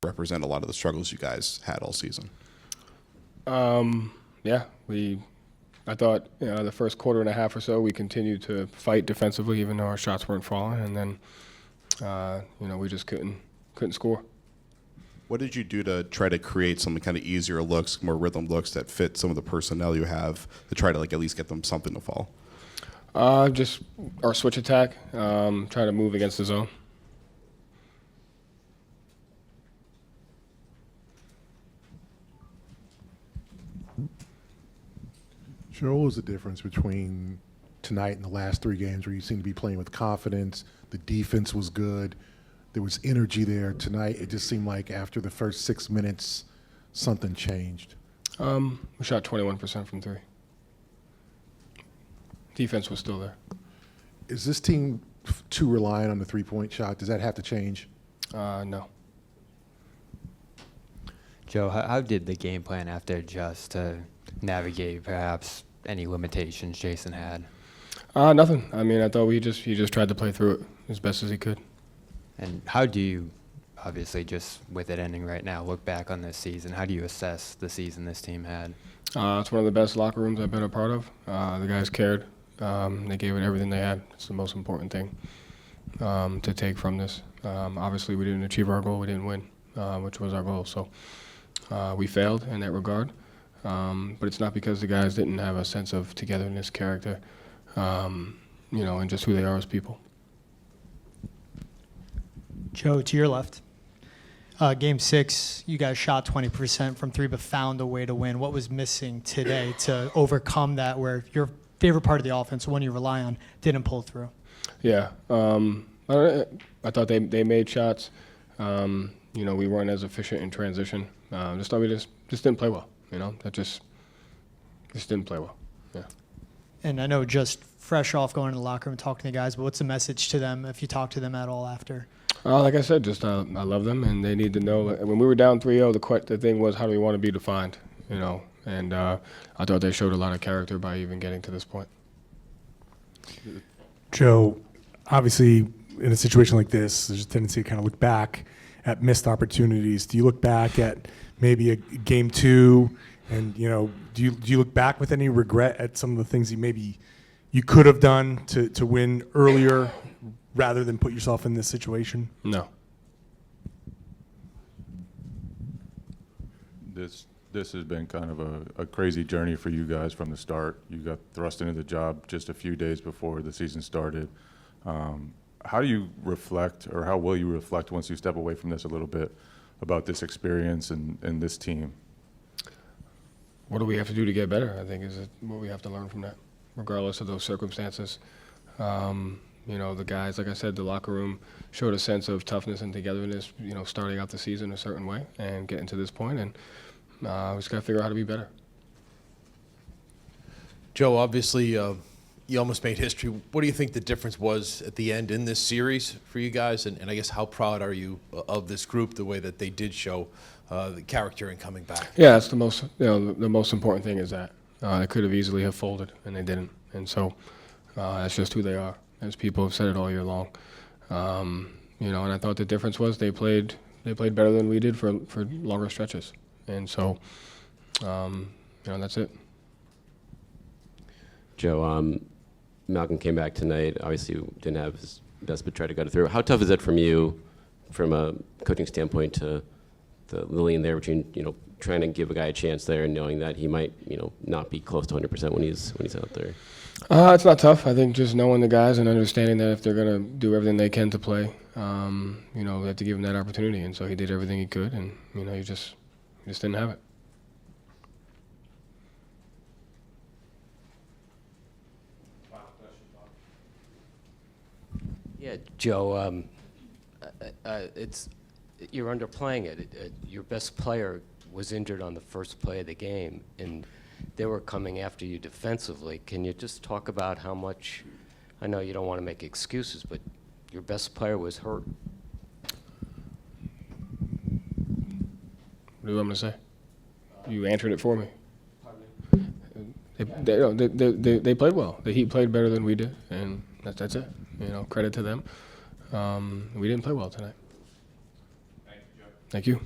represent a lot of the struggles you guys had all season. Yeah, I thought the first quarter and a half or so we continued to fight defensively, even though our shots weren't falling, and then we just couldn't score. What did you do to try to create some kind of easier looks, more rhythm looks that fit some of the personnel you have to try to at least get them something to fall? Just our switch attack, trying to move against the zone. Sure, what was the difference between tonight and the last three games where you seem to be playing with confidence, the defense was good, there was energy there? Tonight, it just seemed like after the first 6 minutes, something changed. We shot 21% from three. Defense was still there. Is this team too reliant on the three-point shot? Does that have to change? No. Joe, how did the game plan have to adjust to navigate perhaps any limitations Jayson had? Nothing. I mean, I thought he just tried to play through it as best as he could. And how do you, obviously just with it ending right now, look back on this season? How do you assess the season this team had? It's one of the best locker rooms I've been a part of. The guys cared. They gave it everything they had. It's the most important thing to take from this. Obviously, we didn't achieve our goal. We didn't win, which was our goal. So we failed in that regard. But it's not because the guys didn't have a sense of togetherness, character, and just who they are as people. Joe, to your left. Game 6, you guys shot 20% from three, but found a way to win. What was missing today to overcome that, where your favorite part of the offense, the one you rely on, didn't pull through? Yeah, I thought they made shots. We weren't as efficient in transition. Just thought we just didn't play well. That just didn't play well. Yeah. And I know just fresh off going to the locker room and talking to the guys, but what's the message to them if you talk to them at all after? Like I said, just I love them, and they need to know that when we were down 3-0, the thing was, how do we want to be defined? And I thought they showed a lot of character by even getting to this point. Joe, obviously, in a situation like this, there's a tendency to kind of look back at missed opportunities. Do you look back at maybe a game 2, and do you look back with any regret at some of the things you could have done to win earlier, rather than put yourself in this situation? No. This has been kind of a crazy journey for you guys from the start. You got thrust into the job just a few days before the season started. How do you reflect, or how will you reflect once you step away from this a little bit, about this experience and this team? What do we have to do to get better, I think, is what we have to learn from that, regardless of those circumstances. The guys, like I said, the locker room showed a sense of toughness and togetherness, starting out the season a certain way and getting to this point, and we just got to figure out how to be better. Joe, obviously, you almost made history. What do you think the difference was at the end in this series for you guys? And I guess how proud are you of this group, the way that they did show the character in coming back? Yeah, that's the most important thing is that. They could have easily have folded, and they didn't. And so that's just who they are. As people have said it all year long. And I thought the difference was they played better than we did for longer stretches. And so, that's it. Joe, Malcolm came back tonight. Obviously, didn't have his best, but tried to get it through. How tough is it from you, from a coaching standpoint, to the Lillian there between trying to give a guy a chance there and knowing that he might not be close to 100% when he's out there? It's not tough. I think just knowing the guys and understanding that if they're going to do everything they can to play, we have to give him that opportunity. And so he did everything he could, and he just didn't have it. Yeah, Joe, you're underplaying it. Your best player was injured on the first play of the game, and they were coming after you defensively. Can you just talk about how much, I know you don't want to make excuses, but your best player was hurt? What do you want me to say? You answered it for me. They played well. The Heat played better than we did, and that's it. Credit to them. We didn't play well tonight. Thank you, Joe. Thank you.